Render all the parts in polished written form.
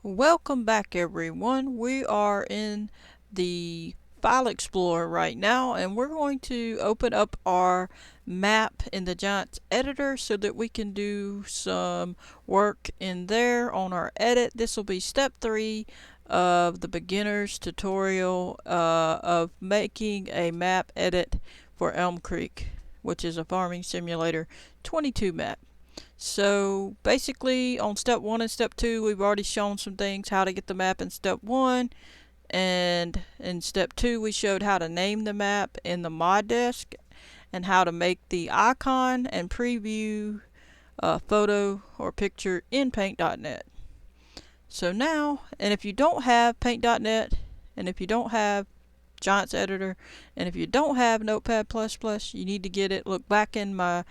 Welcome back everyone. We are in the File Explorer right now and we're going to open up our map in the Giants editor so that we can do some work in there on our edit. This will be step 3 of the beginner's tutorial of making a map edit for Elmcreek, which is a Farming Simulator 22 map. So basically on step 1 and step 2 we've already shown some things, how to get the map in step 1, and in step 2 we showed how to name the map in the mod desk and how to make the icon and preview a photo or picture in paint.net. So now, and if you don't have paint.net, and if you don't have Giants editor, and if you don't have Notepad++, you need to get it. Look back in my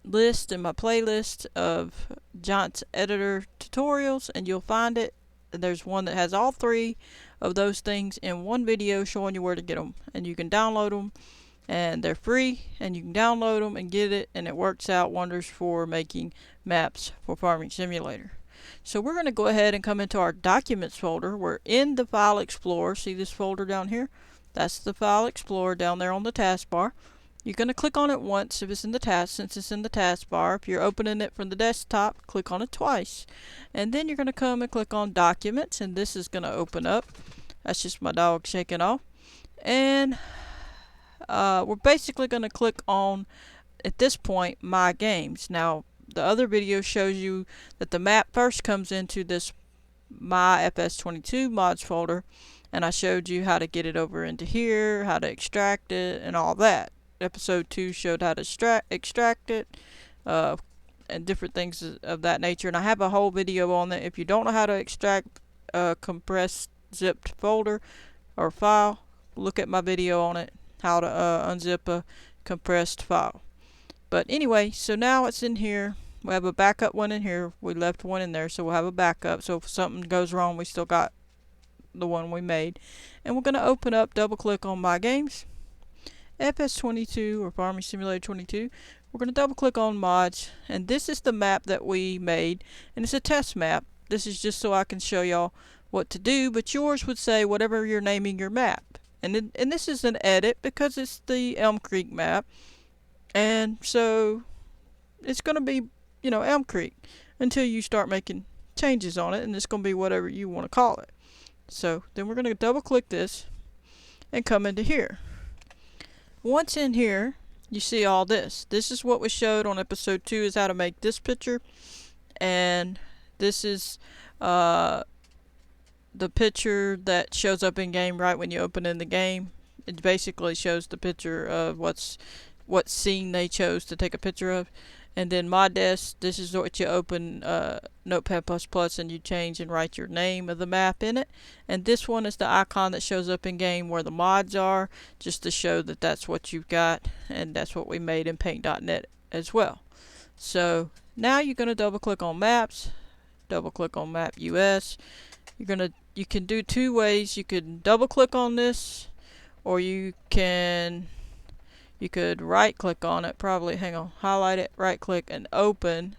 list in my playlist of Giants editor tutorials and you'll find it. There's one that has all 3 of those things in one video showing you where to get them, and you can download them and they're free and you can download them and get it, and it works out wonders for making maps for Farming Simulator. So we're going to go ahead and come into our Documents folder. We're in the File Explorer. See this folder down here? That's the File Explorer down there on the taskbar. You're going to click on it once if it's in the since it's in the taskbar. If you're opening it from the desktop, click on it twice. And then you're going to come and click on Documents, and this is going to open up. That's just my dog shaking off. And we're basically going to click on, at this point, My Games. Now, the other video shows you that the map first comes into this My FS22 mods folder, and I showed you how to get it over into here, how to extract it, and all that. Episode 2 showed how to extract it and different things of that nature, and I have a whole video on that. If you don't know how to extract a compressed zipped folder or file, look at my video on it, how to unzip a compressed file. But anyway, so now it's in here. We have a backup one in here. We left one in there, so we'll have a backup, so if something goes wrong we still got the one we made. And we're going to open up, double click on My Games, FS22 or Farming Simulator 22. We're going to double click on mods, and this is the map that we made, and it's a test map. This is just so I can show y'all what to do, but yours would say whatever you're naming your map. And this is an edit because it's the Elmcreek map, and so it's going to be, you know, Elmcreek until you start making changes on it, and it's going to be whatever you want to call it. So then we're going to double click this and come into here. Once in here, you see all this. This is what we showed on episode 2, is how to make this picture. And this is the picture that shows up in game right when you open in the game. It basically shows the picture of what scene they chose to take a picture of. And then mod desk, this is what you open Notepad++ and you change and write your name of the map in it. And this one is the icon that shows up in game where the mods are, just to show that that's what you've got, and that's what we made in paint.net as well. So now you're going to double click on maps, double click on map US. You can do 2 ways. You can double click on this, or you could right click on it, probably, hang on, highlight it, right click and open,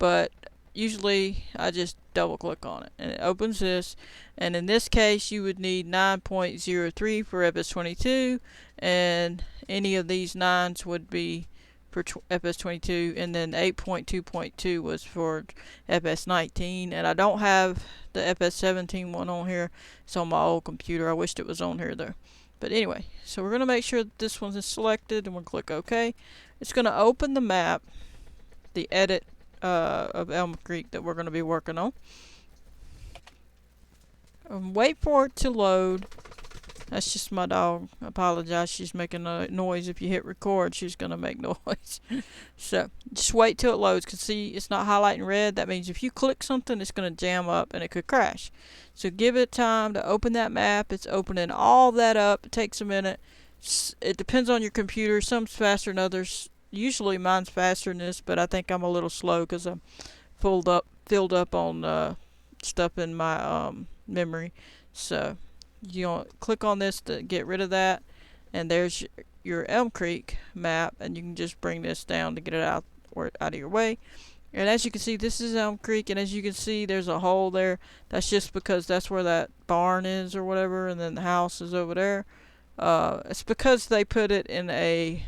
but usually I just double click on it and it opens this. And in this case you would need 9.03 for FS22, and any of these 9s would be for FS22, and then 8.2.2 was for FS19, and I don't have the FS17 one on here. It's on my old computer. I wished it was on here though. But anyway, so we're going to make sure that this one is selected, and we'll click OK. It's going to open the map, the edit of Elmcreek that we're going to be working on. Wait for it to load. That's just my dog. I apologize. She's making a noise. If you hit record, she's going to make noise. So just wait till it loads, because see, it's not highlighting red. That means if you click something, it's going to jam up and it could crash. So give it time to open that map. It's opening all that up. It takes a minute. It depends on your computer. Some's faster than others. Usually mine's faster than this, but I think I'm a little slow because I'm filled up on stuff in my memory. So you click on this to get rid of that, and there's your Elmcreek map, and you can just bring this down to get it out of your way. And as you can see, this is Elmcreek, and as you can see, there's a hole there. That's just because that's where that barn is or whatever, and then the house is over there. It's because they put it in a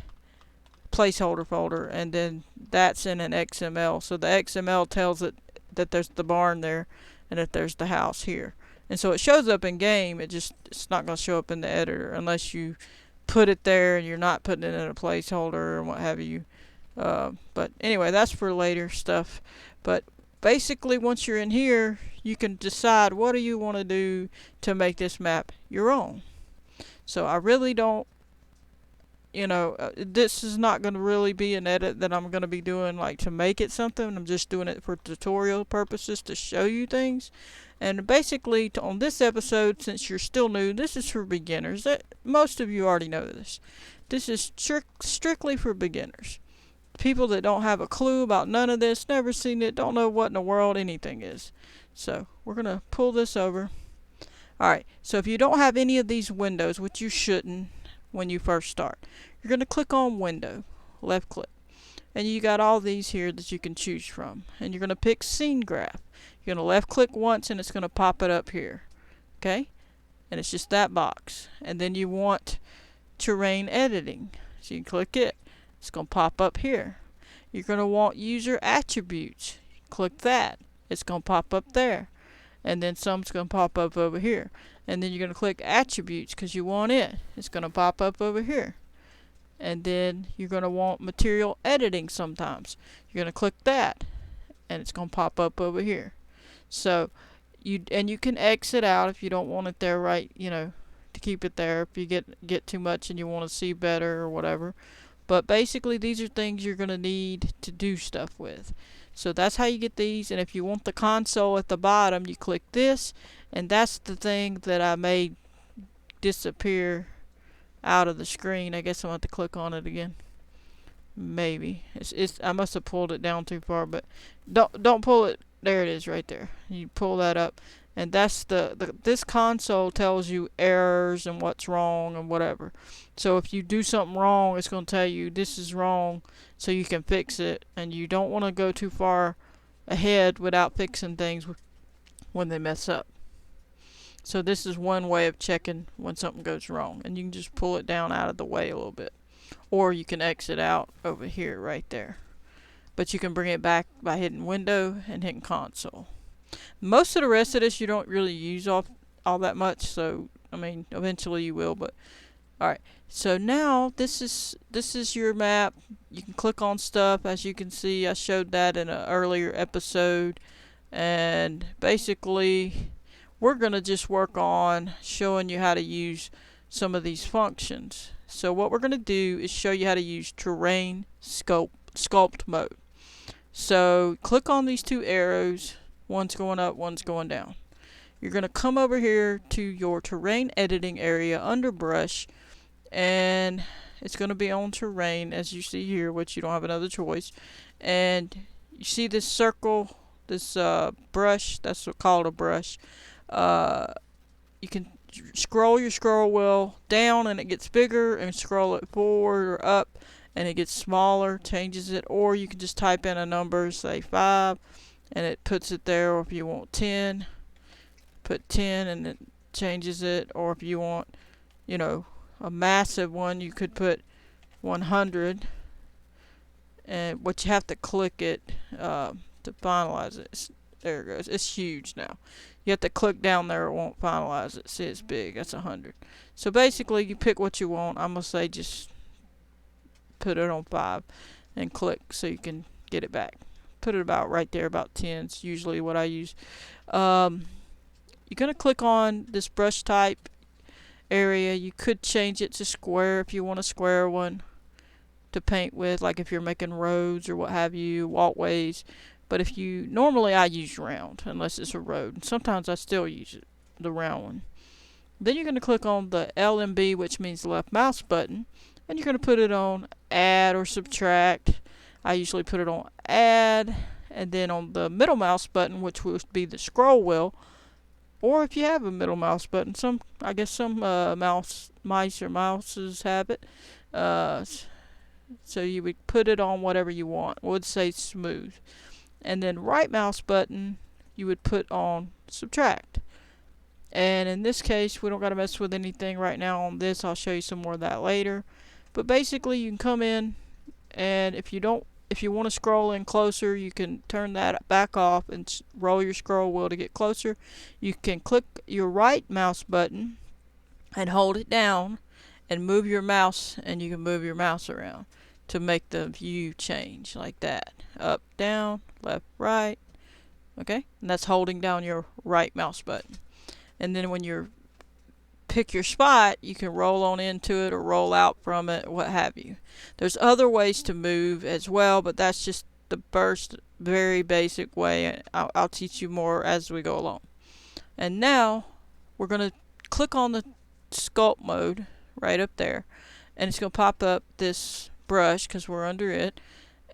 placeholder folder, and then that's in an XML. So the XML tells it that there's the barn there, and that there's the house here. And so it shows up in game. It's not going to show up in the editor unless you put it there and you're not putting it in a placeholder and what have you. But anyway, that's for later stuff. But basically, once you're in here, you can decide what do you want to do to make this map your own. So I really don't, this is not going to really be an edit that I'm going to be doing like to make it something. I'm just doing it for tutorial purposes to show you things. And basically, on this episode, since you're still new, this is for beginners. Most of you already know this. This is strictly for beginners. People that don't have a clue about none of this, never seen it, don't know what in the world anything is. So we're going to pull this over. Alright, so if you don't have any of these windows, which you shouldn't when you first start, you're going to click on Window, left click. And you got all these here that you can choose from. And you're going to pick Scene Graph. You're going to left click once and it's going to pop it up here. Okay? And it's just that box. And then you want Terrain Editing. So you click it. It's going to pop up here. You're going to want User Attributes. Click that. It's going to pop up there. And then some's going to pop up over here. And then you're going to click Attributes because you want it. It's going to pop up over here. And then you're going to want Material Editing sometimes. You're going to click that. And it's going to pop up over here. So, you can exit out if you don't want it there, right, to keep it there if you get too much and you want to see better or whatever. But basically, these are things you're going to need to do stuff with. So that's how you get these. And if you want the console at the bottom, you click this. And that's the thing that I made disappear out of the screen. I guess I'm going to have to click on it again. Maybe. I must have pulled it down too far, but don't pull it. There it is right there. You pull that up. And that's this console tells you errors and what's wrong and whatever. So if you do something wrong, it's going to tell you this is wrong so you can fix it. And you don't want to go too far ahead without fixing things when they mess up. So this is one way of checking when something goes wrong. And you can just pull it down out of the way a little bit. Or you can exit out over here right there. But you can bring it back by hitting Window and hitting Console. Most of the rest of this you don't really use all that much, so I mean eventually you will, but alright. So now this is your map. You can click on stuff. As you can see, I showed that in an earlier episode, and basically we're gonna just work on showing you how to use some of these functions. So what we're gonna do is show you how to use Terrain Sculpt mode. So click on these two arrows. One's going up, one's going down. You're going to come over here to your terrain editing area under brush, and it's going to be on terrain as you see here, which you don't have another choice. And you see this circle, this brush, that's called a brush. You can scroll your scroll wheel down and it gets bigger, and scroll it forward or up and it gets smaller, changes it. Or you can just type in a number, say 5. And it puts it there. Or if you want 10, put 10 and it changes it. Or if you want, a massive one, you could put 100. But you have to click it to finalize it. There it goes. It's huge now. You have to click down there, it won't finalize it. See, it's big. That's 100. So basically, you pick what you want. I'm going to say just put it on 5 and click so you can get it back. Put it about right there, about 10 is usually what I use. You're going to click on this brush type area. You could change it to square if you want a square one to paint with, like if you're making roads or what have you, walkways. But if you, normally I use round unless it's a road. And sometimes I still use it, the round one. Then you're going to click on the LMB, which means left mouse button, and you're going to put it on add or subtract. I usually put it on add, and then on the middle mouse button, which would be the scroll wheel, or if you have a middle mouse button, I guess some mice or mouses have it. So you would put it on whatever you want. I would say smooth. and then right mouse button you would put on subtract. And in this case, we don't got to mess with anything right now on this. I'll show you some more of that later. But basically, you can come in, and if you want to scroll in closer, you can turn that back off and roll your scroll wheel to get closer. You can click your right mouse button and hold it down and move your mouse, and you can move your mouse around to make the view change like that. Up, down, left, right. Okay? And that's holding down your right mouse button. And then when you pick your spot, you can roll on into it or roll out from it, what have you. There's other ways to move as well, but that's just the first very basic way. I'll teach you more as we go along. And now we're going to click on the sculpt mode right up there, and it's going to pop up this brush because we're under it,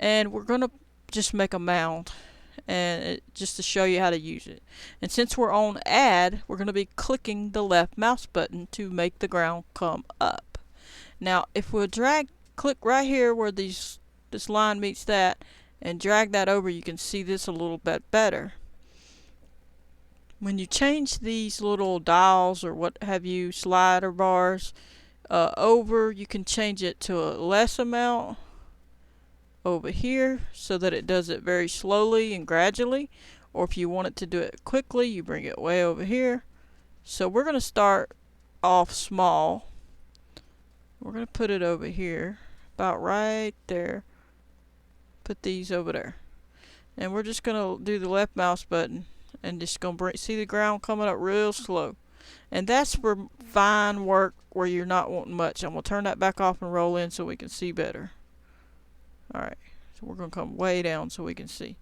and we're going to just make a mound, and just to show you how to use it. And since we're on add, we're going to be clicking the left mouse button to make the ground come up. Now if we'll click right here where this line meets that and drag that over, you can see this a little bit better. When you change these little dials or what have you, slider bars over, you can change it to a less amount over here so that it does it very slowly and gradually, or if you want it to do it quickly, you bring it way over here. So we're going to start off small. We're going to put it over here about right there, put these over there, and we're just going to do the left mouse button and just going to see the ground coming up real slow. And that's for fine work where you're not wanting much. I'm going to turn that back off and roll in so we can see better. Alright, so we're going to come way down so we can see.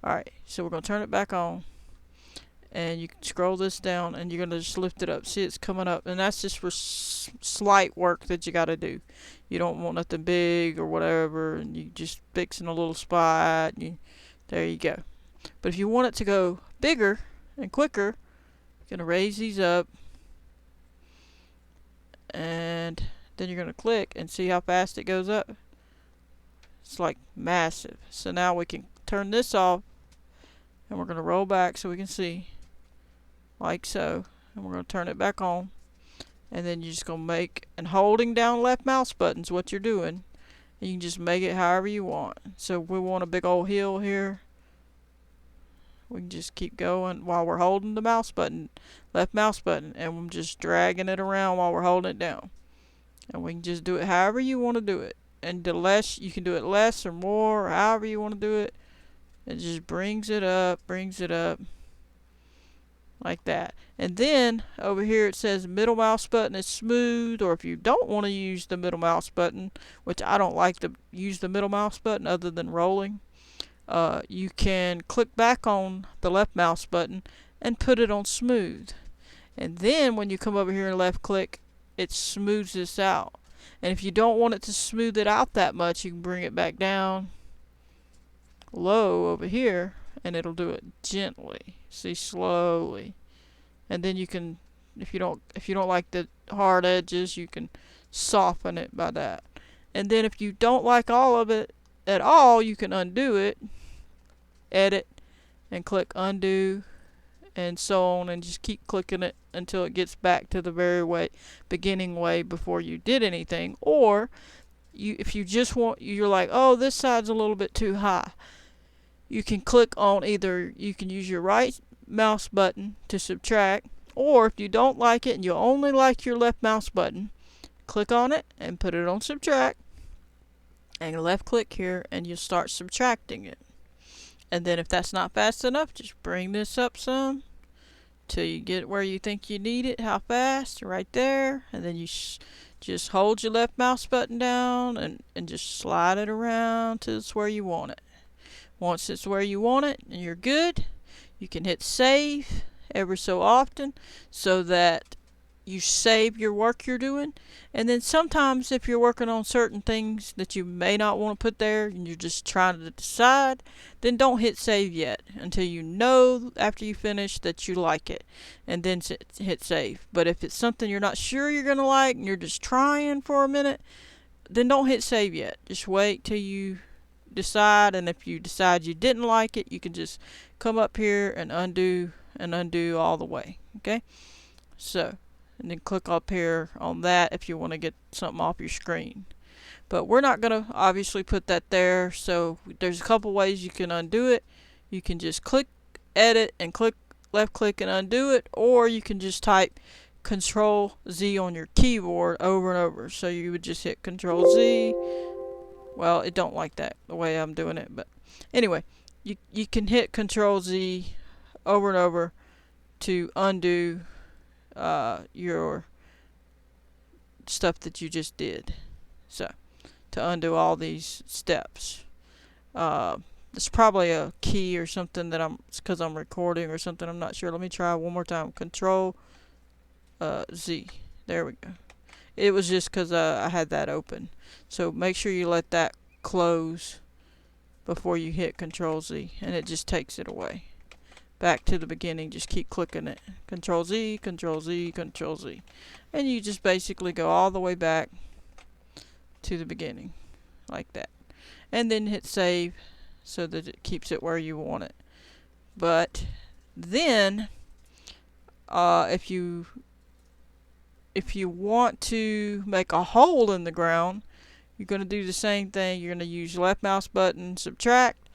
Alright, so we're going to turn it back on, and you can scroll this down, and you're going to just lift it up. See, it's coming up, and that's just for slight work that you got to do. You don't want nothing big or whatever, and you just fixing a little spot. There you go. But if you want it to go bigger and quicker, you're going to raise these up, and then you're going to click and see how fast it goes up. It's like massive. So now we can turn this off, and we're going to roll back so we can see, like so, and we're going to turn it back on, and then you're just going to make, and holding down left mouse button is what you're doing. You can just make it however you want. So if we want a big old hill here, we can just keep going while we're holding the mouse button, left mouse button, and we're just dragging it around while we're holding it down. And we can just do it however you want to do it. And the less, you can do it less or more, or however you want to do it. It just brings it up like that. And then over here it says middle mouse button is smooth, or if you don't want to use the middle mouse button, which I don't like to use the middle mouse button other than rolling, you can click back on the left mouse button and put it on smooth. And then when you come over here and left click, it smooths this out. And if you don't want it to smooth it out that much, you can bring it back down low over here, and it'll do it gently. See, slowly. And then you can, if you don't like the hard edges, you can soften it by that. And then if you don't like all of it at all, you can undo it, edit, and click undo, and so on, and just keep clicking it until it gets back to the very beginning way before you did anything. Or if you just want, you're like, oh, this side's a little bit too high, you can click on either, you can use your right mouse button to subtract, or if you don't like it and you only like your left mouse button, click on it and put it on subtract, and left click here, and you'll start subtracting it. And then if that's not fast enough, just bring this up some till you get where you think you need it, how fast, right there. And then you just hold your left mouse button down and just slide it around till it's where you want it. Once it's where you want it and you're good, you can hit save ever so often so that you save your work you're doing. And then sometimes if you're working on certain things that you may not want to put there and you're just trying to decide, then don't hit save yet until you know after you finish that you like it, and then hit save. But if it's something you're not sure you're going to like and you're just trying for a minute, then don't hit save yet. Just wait till you decide, and if you decide you didn't like it, you can just come up here and undo all the way. Okay, so and then click up here on that if you want to get something off your screen. But we're not going to obviously put that there, so there's a couple ways you can undo it. You can just click edit and click left click and undo it, or you can just type Control Z on your keyboard over and over. So you would just hit Control Z. Well, it don't like that the way I'm doing it, but anyway, you can hit Control Z over and over to undo your stuff that you just did. So to undo all these steps. It's probably a key or something that because I'm recording or something. I'm not sure. Let me try one more time. Control Z. There we go. It was just because I had that open. So make sure you let that close before you hit Control Z, and it just takes it away. Back to the beginning. Just keep clicking it. Control Z, Control Z, Control Z, and you just basically go all the way back to the beginning, like that, and then hit save so that it keeps it where you want it. But then if you want to make a hole in the ground, you're going to do the same thing. You're going to use left mouse button, subtract,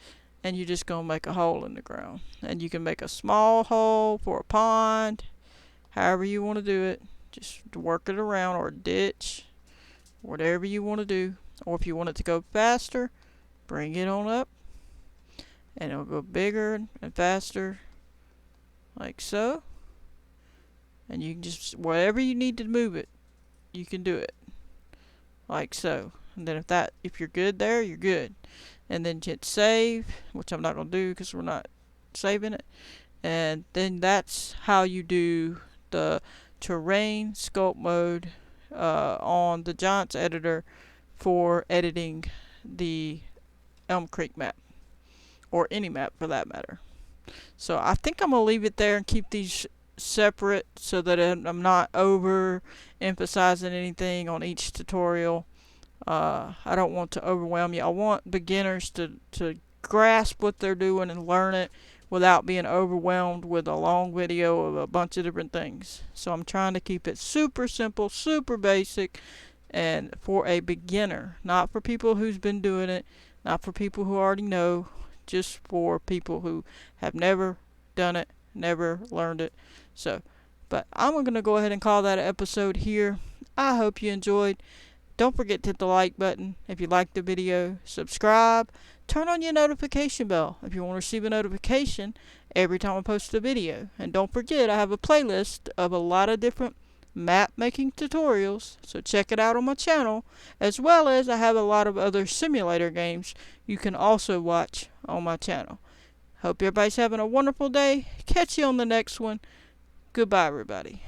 and you're just going to make a hole in the ground. And you can make a small hole for a pond, however you want to do it. Just work it around, or a ditch, whatever you want to do. Or if you want it to go faster, bring it on up, and it'll go bigger and faster, like so. And you can just, wherever you need to move it, you can do it, like so. And then if you're good there, you're good. And then hit save, which I'm not going to do because we're not saving it. And then that's how you do the terrain sculpt mode on the Giants editor for editing the Elmcreek map, or any map for that matter. So I think I'm going to leave it there and keep these separate so that I'm not over emphasizing anything on each tutorial. I don't want to overwhelm you. I want beginners to grasp what they're doing and learn it without being overwhelmed with a long video of a bunch of different things. So I'm trying to keep it super simple, super basic, and for a beginner, not for people who's been doing it, not for people who already know, just for people who have never done it, never learned it. So, but I'm going to go ahead and call that an episode here. I hope you enjoyed. Don't forget to hit the like button if you liked the video. Subscribe. Turn on your notification bell if you want to receive a notification every time I post a video. And don't forget, I have a playlist of a lot of different map making tutorials, so check it out on my channel, as well as I have a lot of other simulator games you can also watch on my channel. Hope everybody's having a wonderful day. Catch you on the next one. Goodbye, everybody.